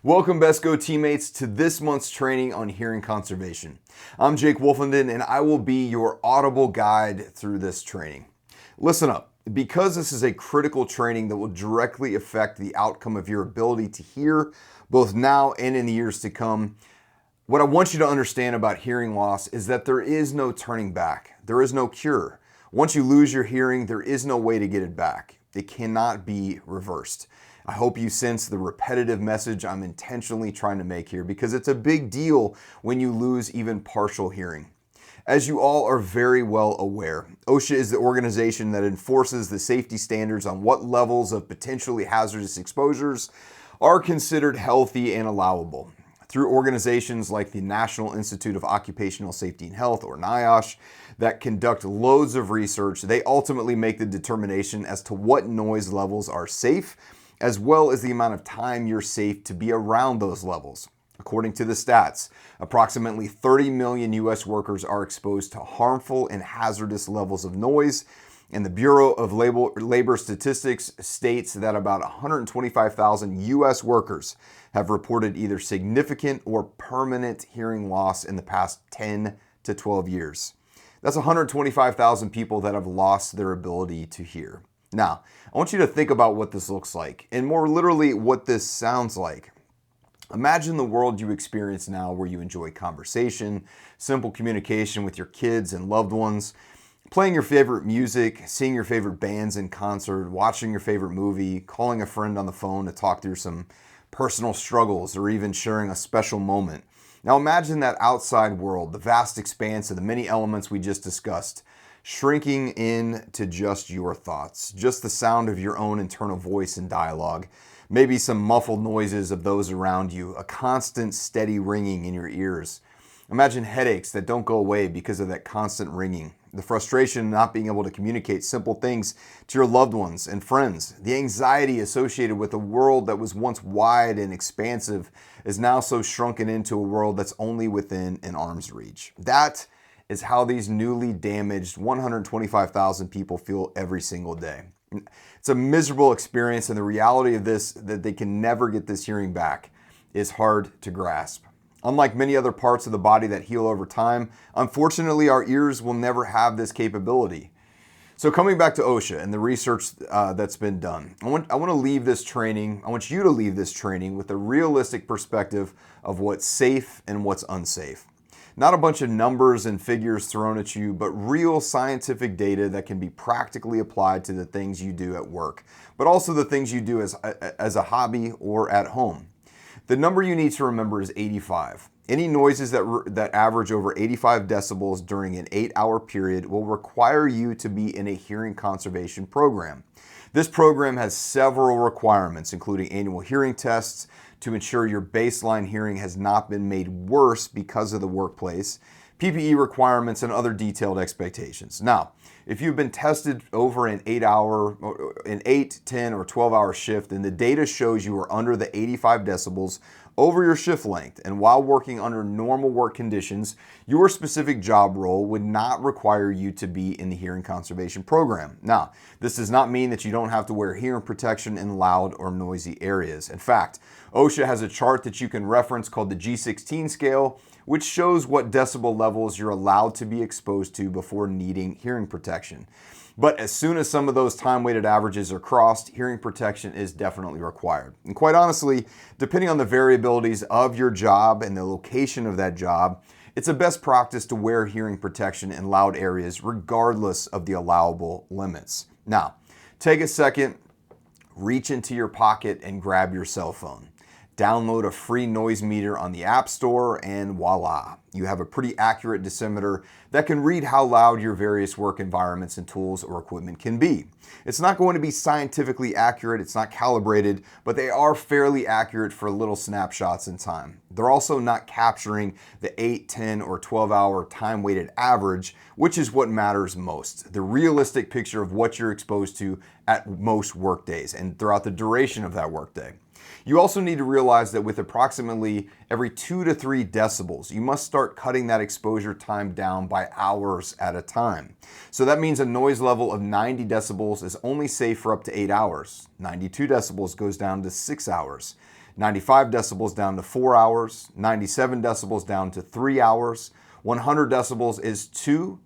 Welcome, Best Go teammates, to this month's training on hearing conservation. I'm Jake Wolfenden, and I will be your audible guide through this training. Listen up, because this is a critical training that will directly affect the outcome of your ability to hear, both now and in the years to come. What I want you to understand about hearing loss is that there is no turning back. There is no cure. Once you lose your hearing, there is no way to get it back. It cannot be reversed. I hope you sense the repetitive message I'm intentionally trying to make here, because it's a big deal when you lose even partial hearing. As you all are very well aware, OSHA is the organization that enforces the safety standards on what levels of potentially hazardous exposures are considered healthy and allowable. Through organizations like the National Institute of Occupational Safety and Health, or NIOSH, that conduct loads of research, they ultimately make the determination as to what noise levels are safe, as well as the amount of time you're safe to be around those levels. According to the stats, approximately 30 million US workers are exposed to harmful and hazardous levels of noise, and the Bureau of Labor Statistics states that about 125,000 US workers have reported either significant or permanent hearing loss in the past 10 to 12 years. That's 125,000 people that have lost their ability to hear. Now, I want you to think about what this looks like, and more literally, what this sounds like. Imagine the world you experience now, where you enjoy conversation, simple communication with your kids and loved ones, playing your favorite music, seeing your favorite bands in concert, watching your favorite movie, calling a friend on the phone to talk through some personal struggles, or even sharing a special moment. Now imagine that outside world, the vast expanse of the many elements we just discussed, shrinking in to just your thoughts, just the sound of your own internal voice and dialogue, maybe some muffled noises of those around you, a constant steady ringing in your ears. Imagine headaches that don't go away because of that constant ringing, the frustration of not being able to communicate simple things to your loved ones and friends, the anxiety associated with a world that was once wide and expansive is now so shrunken into a world that's only within an arm's reach. That is how these newly damaged 125,000 people feel every single day. It's a miserable experience, and the reality of this, that they can never get this hearing back, is hard to grasp. Unlike many other parts of the body that heal over time, unfortunately, our ears will never have this capability. So coming back to OSHA and the research that's been done, I want you to leave this training with a realistic perspective of what's safe and what's unsafe. Not a bunch of numbers and figures thrown at you, but real scientific data that can be practically applied to the things you do at work, but also the things you do as a hobby or at home. The number you need to remember is 85. Any noises that average over 85 decibels during an 8-hour period will require you to be in a hearing conservation program. This program has several requirements, including annual hearing tests to ensure your baseline hearing has not been made worse because of the workplace, PPE requirements, and other detailed expectations. Now, if you've been tested over an 8, 10, or 12-hour shift, and the data shows you are under the 85 decibels over your shift length, and while working under normal work conditions, your specific job role would not require you to be in the hearing conservation program. Now, this does not mean that you don't have to wear hearing protection in loud or noisy areas. In fact, OSHA has a chart that you can reference called the G16 scale, which shows what decibel levels you're allowed to be exposed to before needing hearing protection. But as soon as some of those time-weighted averages are crossed, hearing protection is definitely required. And quite honestly, depending on the variabilities of your job and the location of that job, it's a best practice to wear hearing protection in loud areas regardless of the allowable limits. Now, take a second, reach into your pocket and grab your cell phone. Download a free noise meter on the App Store, and voila, you have a pretty accurate decimeter that can read how loud your various work environments and tools or equipment can be. It's not going to be scientifically accurate, it's not calibrated, but they are fairly accurate for little snapshots in time. They're also not capturing the 8, 10, or 12-hour time-weighted average, which is what matters most. The realistic picture of what you're exposed to at most work days and throughout the duration of that workday. You also need to realize that with approximately every 2 to 3 decibels, you must start cutting that exposure time down by hours at a time. So that means a noise level of 90 decibels is only safe for up to 8 hours. 92 decibels goes down to 6 hours. 95 decibels down to 4 hours, 97 decibels down to 3 hours, 100 decibels is 2,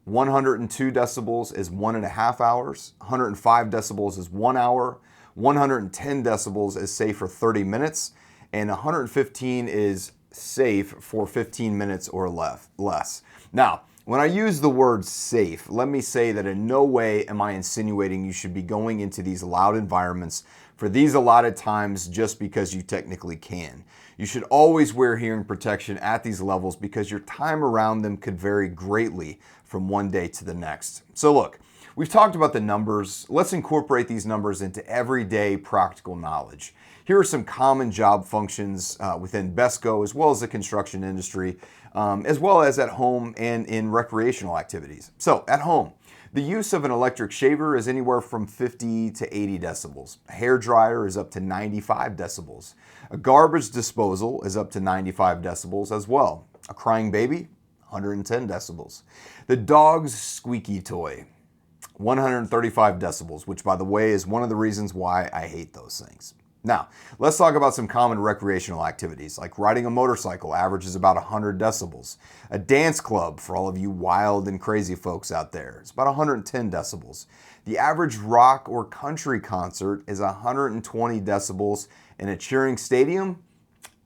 102 decibels is 1.5 hours, 105 decibels is 1 hour, 110 decibels is safe for 30 minutes, and 115 is safe for 15 minutes or less. Now, when I use the word safe, let me say that in no way am I insinuating you should be going into these loud environments for these allotted times just because you technically can. You should always wear hearing protection at these levels because your time around them could vary greatly from one day to the next. So look, we've talked about the numbers. Let's incorporate these numbers into everyday practical knowledge. Here are some common job functions within BESCO as well as the construction industry, as well as at home and in recreational activities. So at home, the use of an electric shaver is anywhere from 50 to 80 decibels. A hair dryer is up to 95 decibels. A garbage disposal is up to 95 decibels as well. A crying baby, 110 decibels. The dog's squeaky toy, 135 decibels, which by the way is one of the reasons why I hate those things. Now, let's talk about some common recreational activities, like riding a motorcycle averages about 100 decibels. A dance club, for all of you wild and crazy folks out there, is about 110 decibels. The average rock or country concert is 120 decibels, and a cheering stadium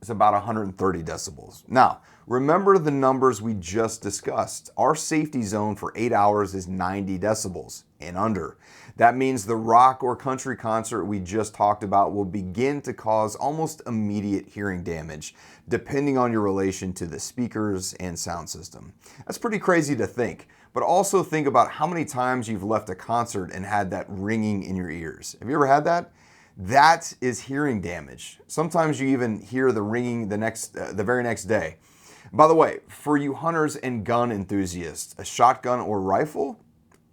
is about 130 decibels. Now, remember the numbers we just discussed. Our safety zone for 8 hours is 90 decibels and under. That means the rock or country concert we just talked about will begin to cause almost immediate hearing damage, depending on your relation to the speakers and sound system. That's pretty crazy to think, but also think about how many times you've left a concert and had that ringing in your ears. Have you ever had that? That is hearing damage. Sometimes you even hear the ringing the very next day. By the way, for you hunters and gun enthusiasts, a shotgun or rifle,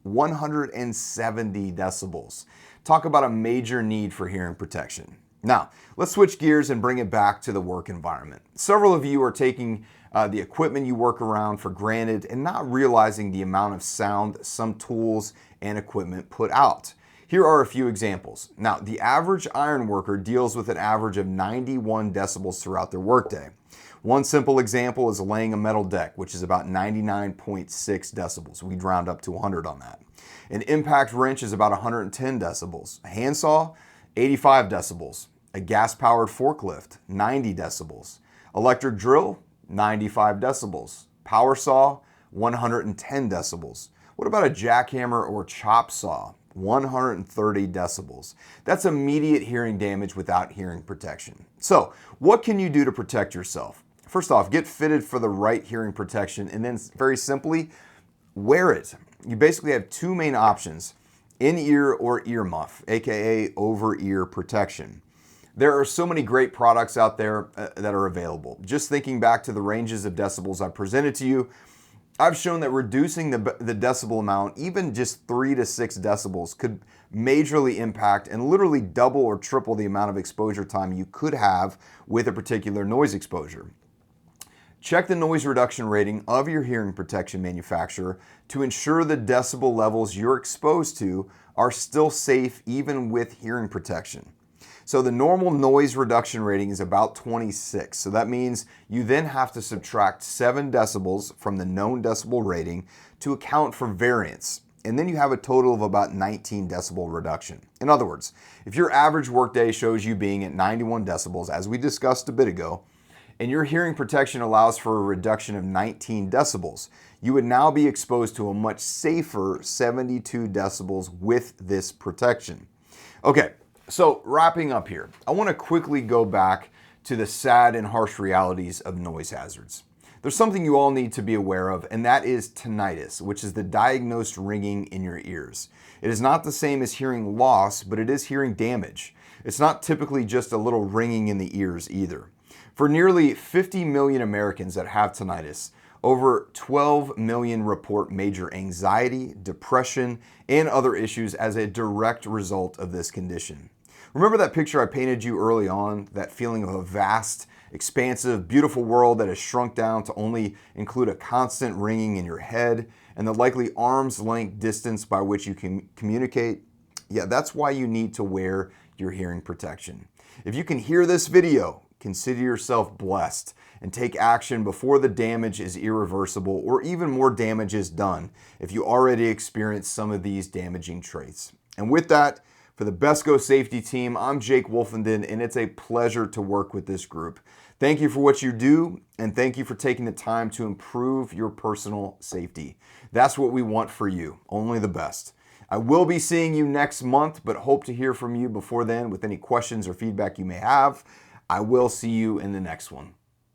170 decibels. Talk about a major need for hearing protection. Now, let's switch gears and bring it back to the work environment. Several of you are taking the equipment you work around for granted and not realizing the amount of sound some tools and equipment put out. Here are a few examples. Now, the average iron worker deals with an average of 91 decibels throughout their workday. One simple example is laying a metal deck, which is about 99.6 decibels. We'd round up to 100 on that. An impact wrench is about 110 decibels. A handsaw, 85 decibels. A gas-powered forklift, 90 decibels. Electric drill, 95 decibels. Power saw, 110 decibels. What about a jackhammer or chop saw? 130 decibels. That's immediate hearing damage without hearing protection. So, what can you do to protect yourself? First off, get fitted for the right hearing protection, and then very simply, wear it. You basically have two main options, in-ear or earmuff, aka over-ear protection. There are so many great products out there that are available. Just thinking back to the ranges of decibels I presented to you, I've shown that reducing the decibel amount, even just 3 to 6 decibels, could majorly impact and literally double or triple the amount of exposure time you could have with a particular noise exposure. Check the noise reduction rating of your hearing protection manufacturer to ensure the decibel levels you're exposed to are still safe even with hearing protection. So the normal noise reduction rating is about 26. So that means you then have to subtract 7 decibels from the known decibel rating to account for variance. And then you have a total of about 19 decibel reduction. In other words, if your average workday shows you being at 91 decibels, as we discussed a bit ago, and your hearing protection allows for a reduction of 19 decibels, you would now be exposed to a much safer 72 decibels with this protection. Okay, so wrapping up here, I want to quickly go back to the sad and harsh realities of noise hazards. There's something you all need to be aware of, and that is tinnitus, which is the diagnosed ringing in your ears. It is not the same as hearing loss, but it is hearing damage. It's not typically just a little ringing in the ears either. For nearly 50 million Americans that have tinnitus, over 12 million report major anxiety, depression, and other issues as a direct result of this condition. Remember that picture I painted you early on, that feeling of a vast, expansive, beautiful world that has shrunk down to only include a constant ringing in your head and the likely arm's length distance by which you can communicate? Yeah, that's why you need to wear your hearing protection. If you can hear this video, consider yourself blessed and take action before the damage is irreversible or even more damage is done if you already experience some of these damaging traits. And with that, for the BESCO Safety Team, I'm Jake Wolfenden, and it's a pleasure to work with this group. Thank you for what you do, and thank you for taking the time to improve your personal safety. That's what we want for you, only the best. I will be seeing you next month, but hope to hear from you before then with any questions or feedback you may have. I will see you in the next one.